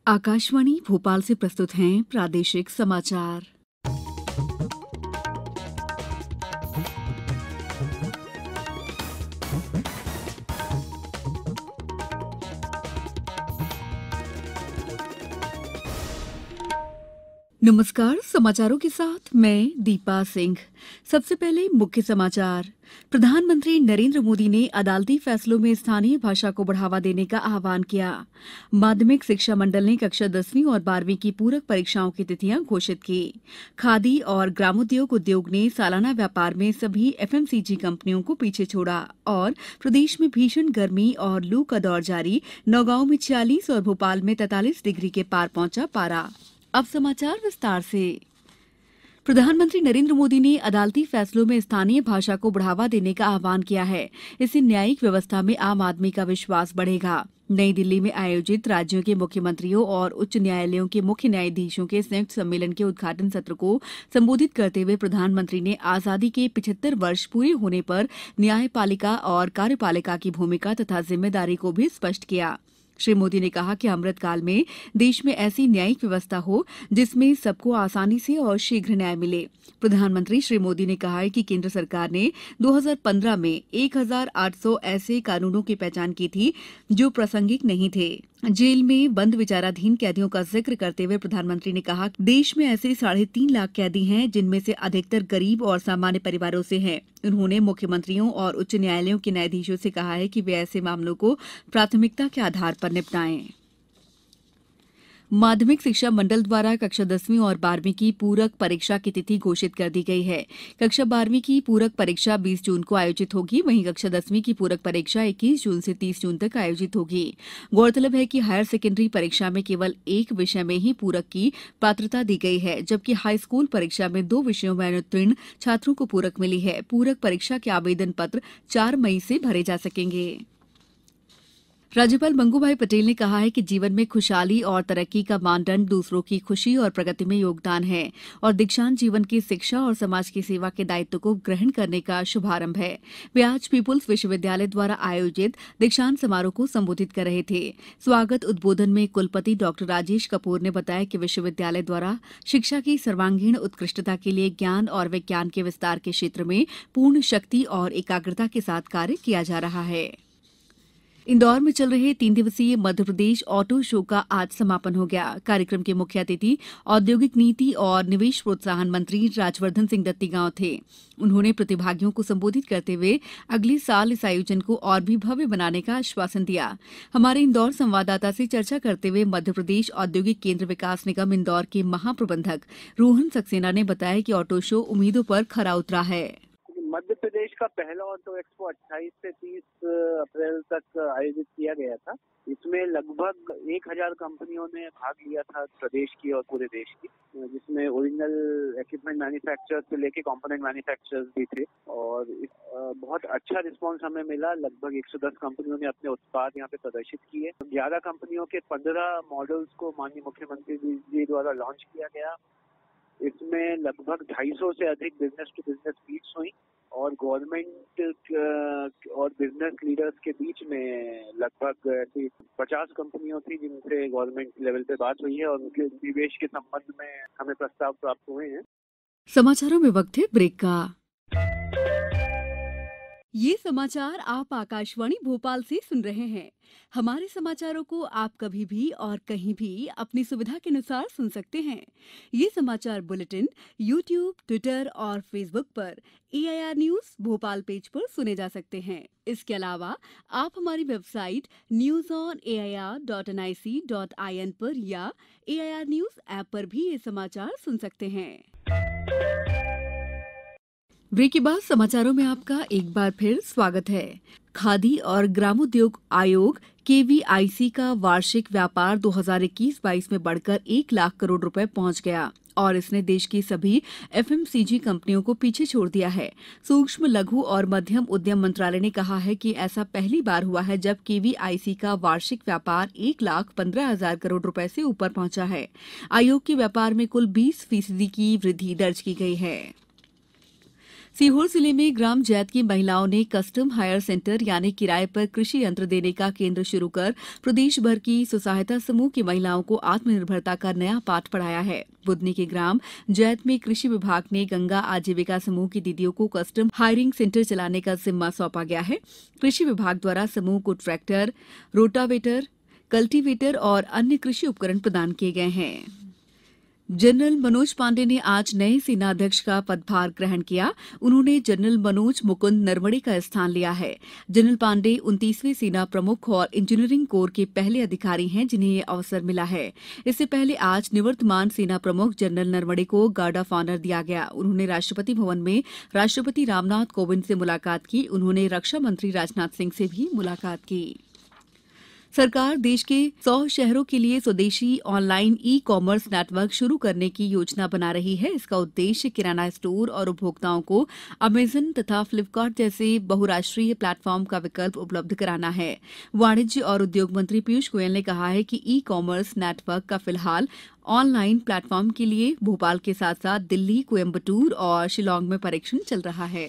आकाशवाणी भोपाल से प्रस्तुत हैं प्रादेशिक समाचार। नमस्कार, समाचारों के साथ मैं दीपा सिंह। सबसे पहले मुख्य समाचार। प्रधानमंत्री नरेंद्र मोदी ने अदालती फैसलों में स्थानीय भाषा को बढ़ावा देने का आह्वान किया। माध्यमिक शिक्षा मंडल ने कक्षा 10वीं और 12वीं की पूरक परीक्षाओं की तिथियां घोषित की। खादी और ग्रामोद्योग उद्योग ने सालाना व्यापार में सभी एफएमसीजी कंपनियों को पीछे छोड़ा। और प्रदेश में भीषण गर्मी और लू का दौर जारी। नौगांव में 46 और भोपाल में 43 डिग्री के पार पहुंचा पारा। अब समाचार विस्तार से। प्रधानमंत्री नरेंद्र मोदी ने अदालती फैसलों में स्थानीय भाषा को बढ़ावा देने का आह्वान किया है। इससे न्यायिक व्यवस्था में आम आदमी का विश्वास बढ़ेगा। नई दिल्ली में आयोजित राज्यों के मुख्यमंत्रियों और उच्च न्यायालयों के मुख्य न्यायाधीशों के संयुक्त सम्मेलन के उद्घाटन सत्र को संबोधित करते हुए प्रधानमंत्री ने आजादी के 75 वर्ष पूरे होने पर न्यायपालिका और कार्यपालिका की भूमिका तथा जिम्मेदारी को भी स्पष्ट किया। श्री मोदी ने कहा कि अमृतकाल में देश में ऐसी न्यायिक व्यवस्था हो जिसमें सबको आसानी से और शीघ्र न्याय मिले। प्रधानमंत्री श्री मोदी ने कहा है कि केंद्र सरकार ने 2015 में 1800 ऐसे कानूनों की पहचान की थी जो प्रासंगिक नहीं थे। जेल में बंद विचाराधीन कैदियों का जिक्र करते हुए प्रधानमंत्री ने कहा कि देश में ऐसे 3.5 लाख कैदी हैं जिनमें से अधिकतर गरीब और सामान्य परिवारों से हैं। उन्होंने मुख्यमंत्रियों और उच्च न्यायालयों के न्यायाधीशों से कहा है कि वे ऐसे मामलों को प्राथमिकता के आधार पर निपटाएं। माध्यमिक शिक्षा मंडल द्वारा कक्षा 10वीं और 12वीं की पूरक परीक्षा की तिथि घोषित कर दी गई है। कक्षा 12वीं की पूरक परीक्षा 20 जून को आयोजित होगी। वहीं कक्षा 10वीं की पूरक परीक्षा 21 जून से 30 जून तक आयोजित होगी। गौरतलब है कि हायर सेकेंडरी परीक्षा में केवल एक विषय में ही पूरक की पात्रता दी गई है, जबकि हाई स्कूल परीक्षा में 2 विषयों में अनुत्तीर्ण छात्रों को पूरक मिली है। पूरक परीक्षा के आवेदन पत्र 4 मई से भरे जा सकेंगे। राज्यपाल मंगूभाई पटेल ने कहा है कि जीवन में खुशहाली और तरक्की का मानदंड दूसरों की खुशी और प्रगति में योगदान है और दीक्षांत जीवन की शिक्षा और समाज की सेवा के दायित्व को ग्रहण करने का शुभारंभ है। वे आज पीपुल्स विश्वविद्यालय द्वारा आयोजित दीक्षांत समारोह को संबोधित कर रहे थे। स्वागत उद्बोधन में कुलपति डॉक्टर राजेश कपूर ने बताया कि विश्वविद्यालय द्वारा शिक्षा की सर्वांगीण उत्कृष्टता के लिए ज्ञान और विज्ञान के विस्तार के क्षेत्र में पूर्ण शक्ति और एकाग्रता के साथ कार्य किया जा रहा है। इंदौर में चल रहे 3 दिवसीय मध्यप्रदेश ऑटो शो का आज समापन हो गया। कार्यक्रम के मुख्य अतिथि औद्योगिक नीति और निवेश प्रोत्साहन मंत्री राजवर्धन सिंह दत्तीगांव थे। उन्होंने प्रतिभागियों को संबोधित करते हुए अगले साल इस आयोजन को और भी भव्य बनाने का आश्वासन दिया। हमारे इंदौर संवाददाता से चर्चा करते हुए मध्यप्रदेश औद्योगिक केंद्र विकास निगम इंदौर के महाप्रबंधक रोहन सक्सेना ने बताया कि ऑटो शो उम्मीदों पर खरा उतरा है। मध्य प्रदेश का पहला ऑटो एक्सपो 28 से 30 अप्रैल तक आयोजित किया गया था। इसमें लगभग 1000 कंपनियों ने भाग लिया था, प्रदेश की और पूरे देश की, जिसमें ओरिजिनल इक्विपमेंट मैन्युफैक्चरर्स से लेके कंपोनेंट मैन्युफैक्चरर्स भी थे। और बहुत अच्छा रिस्पांस हमें मिला। लगभग 110 कंपनियों ने अपने उत्पाद यहाँ पे प्रदर्शित किए। 11 कंपनियों के 15 मॉडल्स को माननीय मुख्यमंत्री जी द्वारा लॉन्च किया गया। इसमें लगभग 250 से अधिक बिजनेस टू बिजनेस मीट्स हुई और गवर्नमेंट और बिजनेस लीडर्स के बीच में लगभग ऐसी 50 कंपनियों थी जिनसे गवर्नमेंट लेवल पे बात हुई है और उनके निवेश के संबंध में हमें प्रस्ताव प्राप्त हुए हैं। समाचारों में वक्त है ब्रेक का। ये समाचार आप आकाशवाणी भोपाल से सुन रहे हैं। हमारे समाचारों को आप कभी भी और कहीं भी अपनी सुविधा के अनुसार सुन सकते हैं। ये समाचार बुलेटिन YouTube, ट्विटर और फेसबुक पर AIR न्यूज भोपाल पेज पर सुने जा सकते हैं। इसके अलावा आप हमारी वेबसाइट newsonair.nic.in पर या AIR न्यूज ऐप पर भी ये समाचार सुन सकते हैं। ब्रेक के बाद समाचारों में आपका एक बार फिर स्वागत है। खादी और ग्रामोद्योग आयोग KVIC का वार्षिक व्यापार 2021-22 में बढ़कर 1 लाख करोड़ रुपए पहुंच गया और इसने देश की सभी FMCG कंपनियों को पीछे छोड़ दिया है। सूक्ष्म, लघु और मध्यम उद्यम मंत्रालय ने कहा है कि ऐसा पहली बार हुआ है जब KVIC का वार्षिक व्यापार 1,15,000 करोड़ रुपए से ऊपर पहुंचा है। आयोग के व्यापार में कुल 20% की वृद्धि दर्ज की गई है। सीहोर जिले में ग्राम जैत की महिलाओं ने कस्टम हायर सेंटर यानी किराए पर कृषि यंत्र देने का केंद्र शुरू कर प्रदेश भर की स्वसहायता समूह की महिलाओं को आत्मनिर्भरता का नया पाठ पढ़ाया है। बुदनी के ग्राम जैत में कृषि विभाग ने गंगा आजीविका समूह की दीदियों को कस्टम हायरिंग सेंटर चलाने का जिम्मा सौंपा गया है। कृषि विभाग द्वारा समूह को ट्रैक्टर, रोटावेटर, कल्टीवेटर और अन्य कृषि उपकरण प्रदान किए गए हैं। जनरल मनोज पांडे ने आज नए सेनाध्यक्ष का पदभार ग्रहण किया। उन्होंने जनरल मनोज मुकुंद नरवणे का स्थान लिया है। जनरल पांडे 29वें सेना प्रमुख और इंजीनियरिंग कोर के पहले अधिकारी हैं जिन्हें ये अवसर मिला है। इससे पहले आज निवर्तमान सेना प्रमुख जनरल नरवणे को गार्ड ऑफ ऑनर दिया गया। उन्होंने राष्ट्रपति भवन में राष्ट्रपति रामनाथ कोविंद से मुलाकात की। उन्होंने रक्षा मंत्री राजनाथ सिंह से भी मुलाकात की। सरकार देश के 100 शहरों के लिए स्वदेशी ऑनलाइन ई कॉमर्स नेटवर्क शुरू करने की योजना बना रही है। इसका उद्देश्य किराना स्टोर और उपभोक्ताओं को अमेजन तथा फ्लिपकार्ट जैसे बहुराष्ट्रीय प्लेटफॉर्म का विकल्प उपलब्ध कराना है। वाणिज्य और उद्योग मंत्री पीयूष गोयल ने कहा है कि ई कॉमर्स नेटवर्क का फिलहाल ऑनलाइन प्लेटफॉर्म के लिए भोपाल के साथ साथ दिल्ली, कोयम्बटूर और शिलांग में परीक्षण चल रहा है।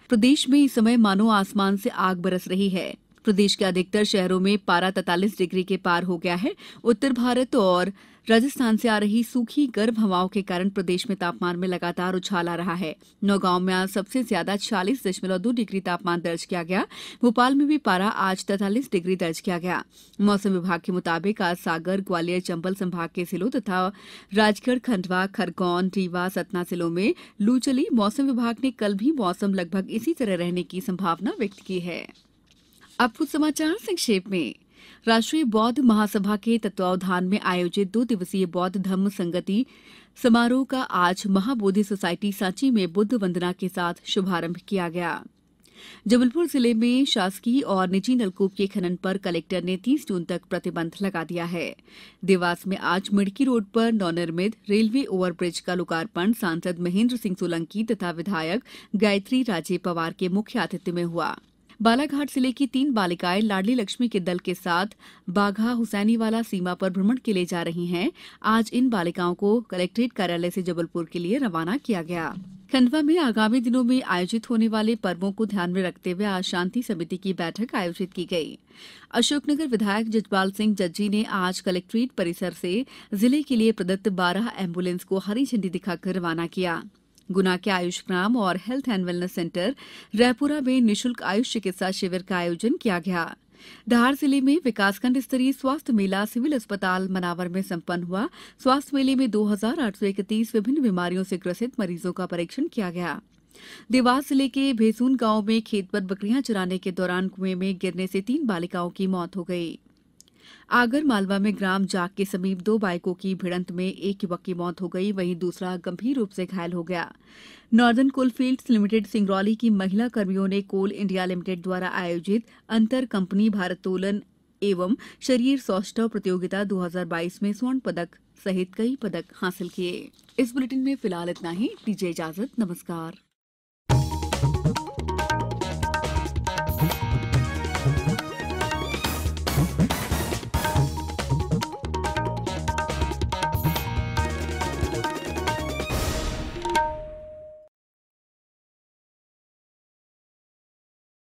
प्रदेश में इस समय मानो आसमान से आग बरस रही है। प्रदेश के अधिकतर शहरों में पारा 43 डिग्री के पार हो गया है। उत्तर भारत और राजस्थान से आ रही सूखी गर्म हवाओं के कारण प्रदेश में तापमान में लगातार उछाल आ रहा है। नौगांव में आज सबसे ज्यादा 46.2 डिग्री तापमान दर्ज किया गया। भोपाल में भी पारा आज 43 डिग्री दर्ज किया गया। मौसम विभाग के मुताबिक आज सागर, ग्वालियर, चंबल संभाग के जिलों तथा राजगढ़, खंडवा, खरगोन, रीवा, सतना जिलों में लू चली। मौसम विभाग ने कल भी मौसम लगभग इसी तरह रहने की संभावना व्यक्त की है। अब कुछ समाचार संक्षेप में। राष्ट्रीय बौद्ध महासभा के तत्वावधान में आयोजित 2 दिवसीय बौद्ध धम्म संगति समारोह का आज महाबोधि सोसाइटी सांची में बुद्ध वंदना के साथ शुभारंभ किया गया। जबलपुर जिले में शासकीय और निजी नलकूप के खनन पर कलेक्टर ने 30 जून तक प्रतिबंध लगा दिया है। देवास में आज मिड़की रोड पर नवनिर्मित रेलवे ओवरब्रिज का लोकार्पण सांसद महेंद्र सिंह सोलंकी तथा विधायक गायत्री राजे पवार के मुख्य आतिथ्य में हुआ। बालाघाट जिले की 3 बालिकाएं लाडली लक्ष्मी के दल के साथ बाघा हुसैनीवाला सीमा पर भ्रमण के लिए जा रही हैं। आज इन बालिकाओं को कलेक्ट्रेट कार्यालय से जबलपुर के लिए रवाना किया गया। खंडवा में आगामी दिनों में आयोजित होने वाले पर्वों को ध्यान में रखते हुए आज शांति समिति की बैठक आयोजित की गई। अशोकनगर विधायक जजपाल सिंह जज्जी ने आज कलेक्ट्रेट परिसर से जिले के लिए प्रदत्त 12 एम्बुलेंस को हरी झंडी दिखाकर रवाना किया। गुना के आयुष ग्राम और health and wellness centre Raipura में निःशुल्क आयुष चिकित्सा शिविर का आयोजन किया गया। धार जिले में विकासखंड स्तरीय स्वास्थ्य मेला सिविल अस्पताल मनावर में संपन्न हुआ। स्वास्थ्य मेले में 2831 विभिन्न बीमारियों से ग्रसित मरीजों का परीक्षण किया गया। देवास जिले के भेसून गांव में खेत पर बकरियां चराने के दौरान कुएं में गिरने से 3 बालिकाओं की मौत हो गई। आगर मालवा में ग्राम जाग के समीप 2 बाइकों की भिड़ंत में एक युवक की मौत हो गई, वहीं दूसरा गंभीर रूप से घायल हो गया। नॉर्दर्न कोलफील्ड्स लिमिटेड सिंगरौली की महिला कर्मियों ने कोल इंडिया लिमिटेड द्वारा आयोजित अंतर कंपनी भारोत्तोलन एवं शरीर सौष्ठव प्रतियोगिता 2022 में स्वर्ण पदक सहित कई पदक हासिल किए। इस बुलेटिन में फिलहाल इतना ही। दीजिए इजाजत। नमस्कार।